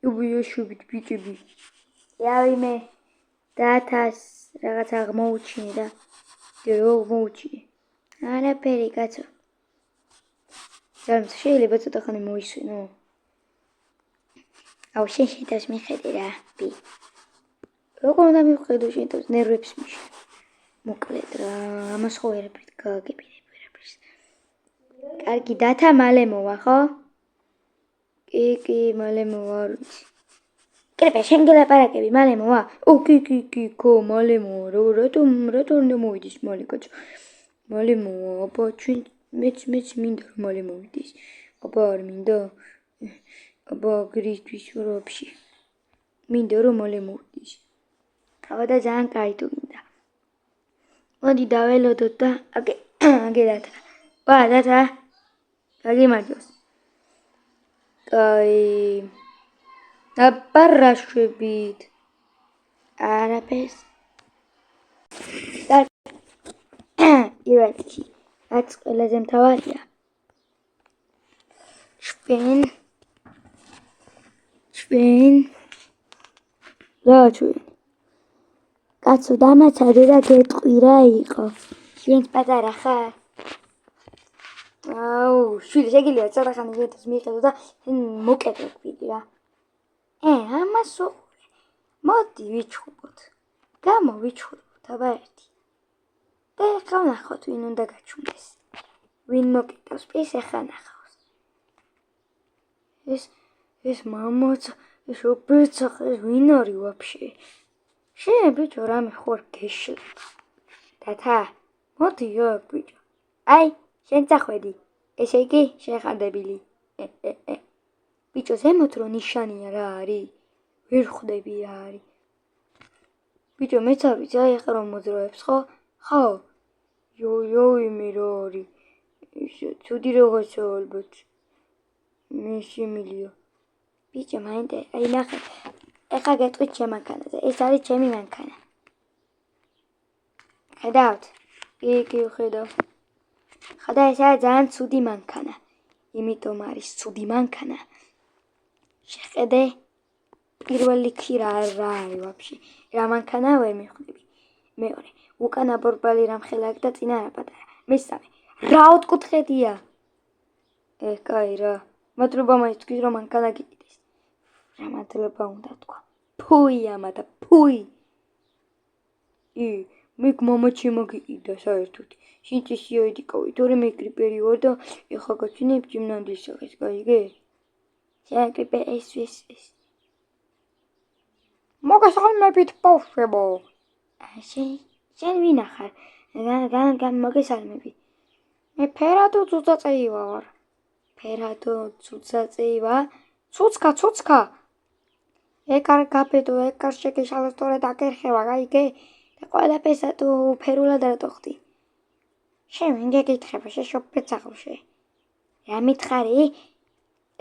Უბიოშობით ბიჭები. Явიმე დათას რაღაც აღმოუჩინე და რო მოუჩინე. არაფერი კაცო. შეიძლება ცოტა ხანი მოისვენო. აუ შენ შეთავს მიხედე რა. როგორ უნდა მივხედო შენ თავს ნერვებს მიშ. მოკლედ რა, ამას ხო ვერაფრით გააგებინებ ვერაფერს. კარგი დათა მალე მოვა, ხო? კი, მალე მოვა, არ ვიცი. კრეპე, შენ გელაპარაკები, მალე მოვა? კი, ხო, მალე მოვა. რატომ უნდა მოვიდეს მალე კაცო? მალე მოვა, აბა ჩვენ მეც მინდა რომ მალე მოვიდეს. აბა არ მინდა? აბა გრისთვის ვაფშე. მინდა რომ მალე მოვიდეს. აბა და ძალიან კაი თუ მინდა. მოდი დაველოდოთ და აგე დათა. ვა დათა. გაგიმარჯოს. კაი. აბარაშვებით. არაფერს. ირაკი. რაც ყველაზე მთავარია. ჩვენ რა ჩვენ კაცო დამაცადე და გეტყვი რა იყო. შენ პატარა ხარ? აუ, შვილი შეგიძლია ცოტა ხანი შეთავს მიხედო და მოკეთე ვიდე რა. ამას უყურე. მოდი ვიჩხუბოთ. გამოვიჩხუბოთ, აბა ერთი. და ეხლა ვნახოთ ვინ უნდა გაჩუმდეს. ვინ მოკეთავს პირს ეხლა ნახავს. ეს მამაცა, ეს ობეცა, ეს ვინ არის ვაფშე? შენ ბიჭო რამე ხوار გეშლება. დათა, მოდი აქ ბიჭო. აი, შენ წახვედი. ესე იგი, შენ ხარ დებილი. ბიჭო, ზემოთ რო ნიშანია რა არის? ვერ ხვდები რა არის. ბიჭო, მეც არ ვიცი, აი ახლა რომ მოძრაობს, ხო? ხო. იოი მე რა არის? ცუდი რაღაცა ალბათ. მე შემილია. ბიჭო, მაინდა, აი ნახე. ეხლა გეტყვით ჩემ მანქანაზე. ეს არის ჩემი მანქანა. ხედავთ? კი, ვხედავ. ხოდა ეს არის ძალიან ცუდი მანქანა. იმიტომ არის ცუდი მანქანა. შეხედე? პირველ რიგში რა არის ვაფშე? რა მანქანა ვერ მიხვდები. მეორე, უკანა ბორბალი რამხელა აქვს და წინა რა პატარა. მესამე, რა ოთხკუთხედია? კაი რა. მადლობა მაინც თქვი რომ მანქანა გიყიდეს. რა მადლობა უნდა თქვა. ფუი ამადა, ფუი. მე მამა ჩემო გიყიდა საერთოდ. შენ წესიოიდი ყავი, თორე მე კრიპერი ვარ და ეხლა გაჩვენებ ჭიმნანდის სახეს, გაიგე? შენ კრიპერი ეს. მოგესალმებით ბავშვებო. შენ ვინ ახარ? მოგესალმები. მე ფერადო ცუცაწეივა ვარ. ფერადო ცუცაწეივა? ცუცკა. ეგ არ გაბედო, ეგ არ შეგეშალო სწორედ აკერხება, გაიგე? და ყველაფერს თუ ფერულად რატო ხდი? შენ ვინ გეკითხება, შეშობეთ სახლში. რა მითხარი?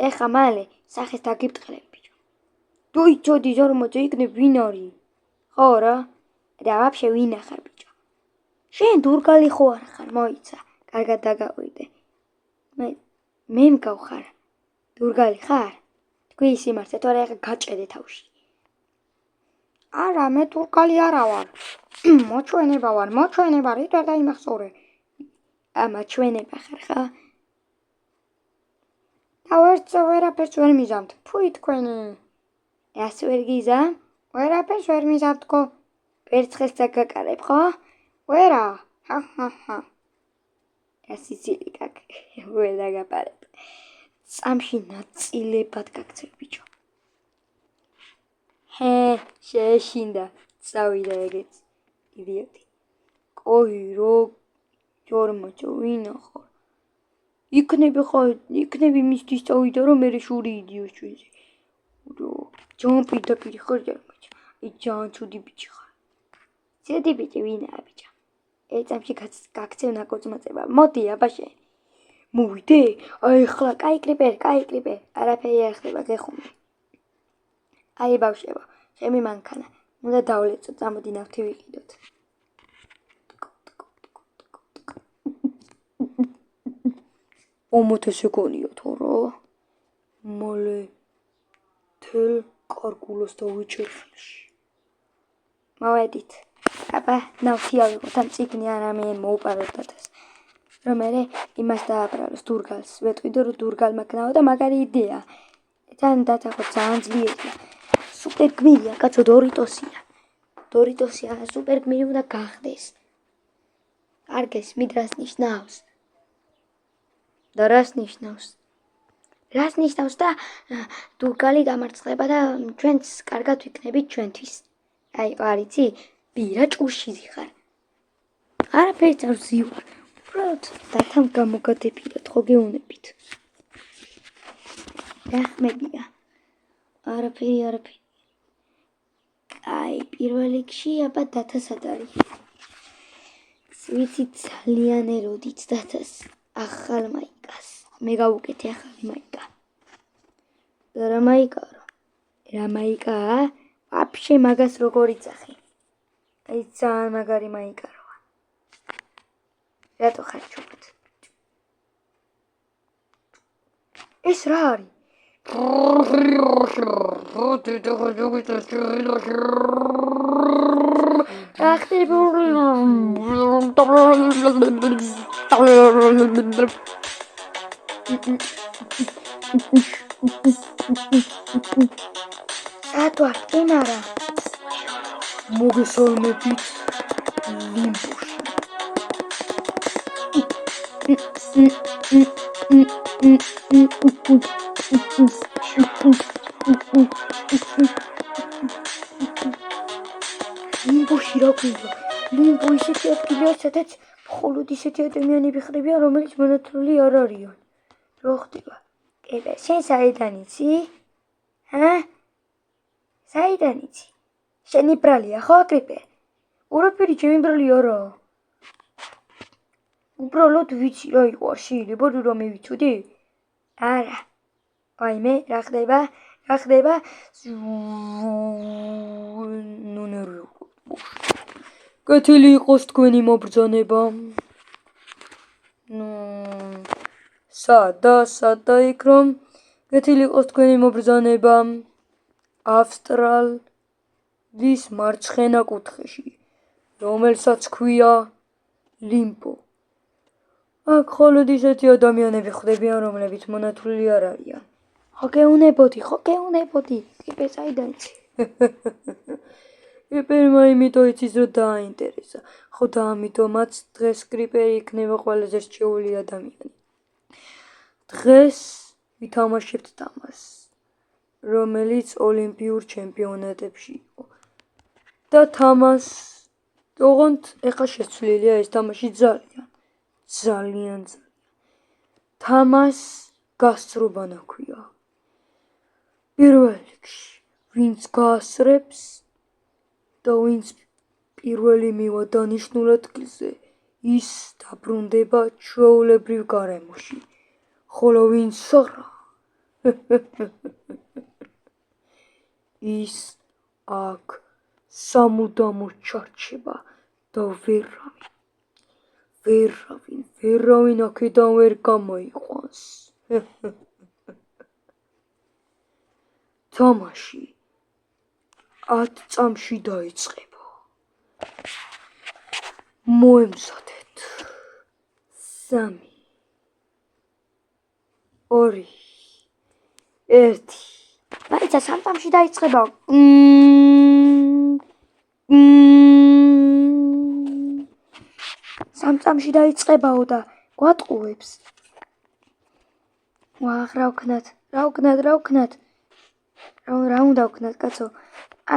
ეხა მალე სახეს დაგიბტყლებ ბიჭო. თუ იცოდი ზარმოძე იქნებ ვინ არის? ხო რა? და ვაფშე ვინ ახარ ბიჭო? შენ დურგალი ხო არ ხარ, მოიცა. კარგად დაგაყვიდე. მე მგავხარ. დურგალი ხარ? თქვი სიმართლე, თორე ეხა გაჭედე თავში. არა, მე დურგალი არა ვარ. მოჩვენება ვარ, რით ვერ დაიმახსოვრე. მაჩვენება ხარ ხა? და ვერაფერს ვერ მიზამთ. ფუი თქვენი. რას ვერ გიზამ? ვერაფერს ვერ მიზამთ თქო. ვერცხელს დაგაკარებ, ხო? ვერა. ჰა. სიცილი კაკ. ვერ დაგაპარებ. წამში ნაწილებად გაქცევ ბიჭო. შეეშინდა. წავიდა ეგეც. იდიოტი. კოი რო ჯორმოჭო ვინა ხარ? იქნები მისთვის წავიდა რომ მე შური იდიოს ჩვენზე. ჯამპი დაპირი ხარ ჯარმოჭო. ძალიან ცუდი ბიჭი ხარ. ცუდი ბიჭი ვინაა ბიჭო? წამში გაქცევ ნაკოწმოწება. მოდი აბა შენ. მოვიდე? აი ხლა კაი კრიპერი. არაფერი არ ხდება, გეხუმე. აი ბავშვებო, ჩემი მანქანა. უნდა დავლეწოთ, წამოდი ნავთი ვიყიდოთ. ომოთ ესე გონია თორა მოლე თელ კარგულოს დავიჭერხლში მოვედით აბა ნავთი ავიღოთ ამ წიგნი არამე მოუპაროთ დათას რომ მე იმას დააბრალოს დურგალს ვეტყვიდო რომ დურგალმა გნაო და მაგარი იდეა თან დათა ხო ძალიან ძლიერია სუპერ გმირია კაცო დორიტოსია სუპერ გმირი უნდა გახდეს კარგეს მიდრას ნიშნავს და რას ნიშნავს და დურგალი გამარცხდება და ჩვენც კარგად ვიქნებით ჩვენთვის აი არიცი ბირა ჭურშიძი ხარ არაფერს არ ვზივარ უბრალოდ დათამ გამოგადებიათ ხო გეუნებით რახმებია არაფერი აი პირველ რიგში აბა დათა სად არის ვიცი ძალიან ეროდით დათას ახალ მაიკას მე გავუკეთე ახალი მაიკა და რა მაიკაა ვაფშე მაგას როგორ იცახი აი ძალიან მაგარი მაიკა როა რატო ხარ ჩუბად ეს რა არის სატვარ კინარა მოგესალმებით ლიმბოში ლიმბოში რა გვინდა ლიმბო ისეთი ადგილია სადაც მხოლოდ ისეთი ადამიანები ხდებიან რომელიც მონათლული არ არიან რა ხდება ება შენ საიდან იცი საიდან იცი შენი ბრალია ხო აკრიპე ორაფერი ჩემი ბრალი არაა უბრალოდ ვიცი რა იყო არ შეიძლება რომ მივიცოდი არა ვაიმე რა ხდება ნუ ნერვიულობ კეთილი იყოს თქვენი მობრძანება ნუ სადა იქ რომ კეთილი იყოს თქვენი მობრძანება ავსტრალის მარცხენა კუთხეში რომელსაც ქვია ლიმბო აქ მხოლოდ ისეთი ადამიანები ხდებიან რომლებიც მონათლული არ არიან ხო გეუნებოდი კიპე საიდან იცი კრიპერმა იმიტომ იცის რომ დააინტერესა ხო და ამიტომაც დღეს კრიპერი იქნება ყველაზე რჩეული ადამიანი დღეს ვითამაშებთ თამაშს რომელიც ოლიმპიურ ჩემპიონატებში იყო და თამაშს ოღონდ ეხლა შეცვლილია ეს თამაში ძალიან თამაშს გასწრობა ნაქვია პირველ რიგში ვინც გაასწრებს და ვინც პირველი მივა დანიშნულ ადგილზე ის დაბრუნდება ჩვეულებრივ გარემოში ხოლო ვინც არა ის აქ სამუდამოდ ჩარჩება და ვერავინ აქედან ვერ გამოიყვანს თამაში 10 წამში დაიწყება მოემზადეთ 3 2 1 მაიცა 3 წამში დაიწყება 3 წამში დაიწყებაო და გვატყუებს ვაღ რა ვქნათ რა უნდა ვქნათ კაცო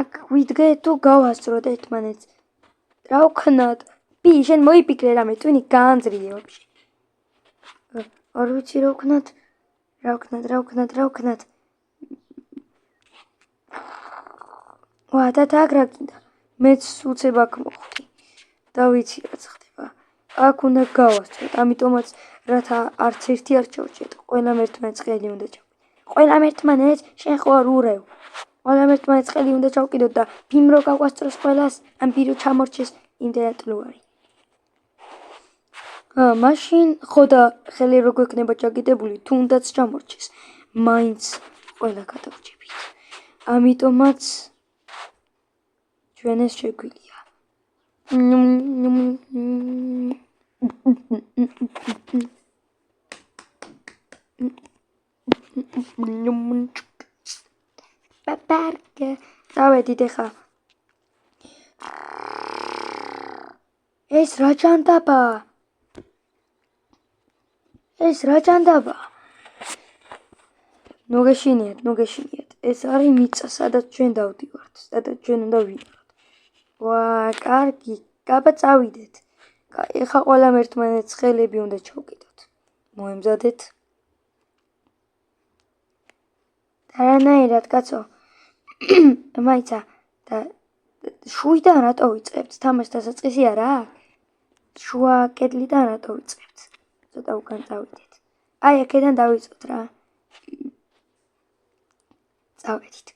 აქ ვიდგე თუ გავასწროთ ერთმანეთს რა ვქნათ ბი შენ მოიფიქრე რამე ტვინი გაანძრიე ვაფშე არ ვიცი რა ვქნათ ვა და აგრა კიდე მეც უცებ აქ მოხვდი და ვიცი რაც ხდება აქ უნდა გავასწროთ ამიტომაც რათა არც ერთი არ ჩავჭეთ ყველამ ერთმანეთს ხელი უნდა ჩავკიდოთ ყველამ ერთმანეთს შენ ხო არ ურევ ყველამ ერთმანეთს ხელი უნდა ჩავკიდოთ და ბიმ რო გავასწროს ყველას ან ბირო ჩამორჩეს იმდენად ლუარი მაშინ ხოდა ხელი რო გვექნება ჩაგიდებული, თუნდაც ჩამორჩეს. მაინც ყველა გადავჭებით. ამიტომაც ჩვენ ეს შეგვიძლია. პაპარკა. დავედით ახლა. ეს რა ჯანდაბაა? ეს რა ჯანდაბაა? ნუ გეშინიათ. ეს არის მიწა, სადაც ჩვენ დავდივართ, სადაც ჩვენ უნდა ვიყავთ. ვა, კარგი, გაბა წავიდეთ. ეხლა ყველამ ერთმანეთს ხელები უნდა ჩავკიდოთ. მოემზადეთ. არანაირად, კაცო. მაიცა და შუიდან რატო ვიწყებთ? თამაშს დასაწყისი არა აქვს? შუა კედლიდან რატო ვიწყებთ? ცოტა უკან წავიდეთ. აი, აქედან დავიწყოთ რა. წავედით.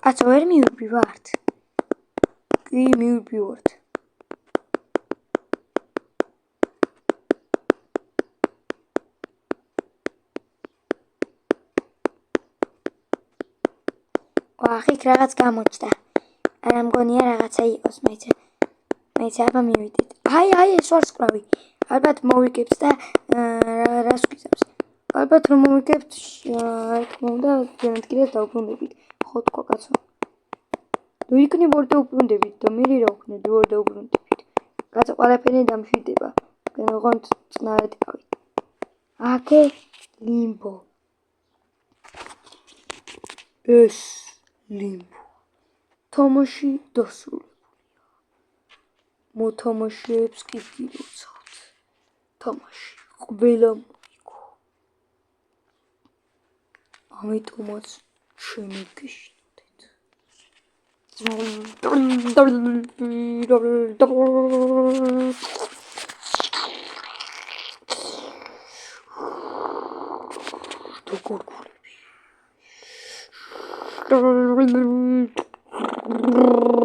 კაცო, ვერ მივიბივართ? კი, მივიბივართ. ახით რაღაც გამოჩნდა. არა მგონია რაღაცა იყოს, მაინც აბა მივიდეთ. აი, ეს ვარსკვლავი. ალბათ მოვიგებთ და რას გვიზამს. ალბათ რომ მოვიგებთ, რა თქმა უნდა, განადგილებას დავუბრუნდებით. ხო თქვა კაცო. ნუ იქნებ არ დაუბრუნდებით და მე რა ვქნები, არ დაუბრუნდებით. კაცო, ყველაფერი დამშვიდება. ოღონდ წნარად იყავით. აქე ლიმბო. ეს ლიმბო. თამაში დასრულებულია. მოთამაშეებს კი გილოცავთ. თამაში ყველა მოიგო. ამიტომაც ჩემი გიშნოდეთ. Thank you.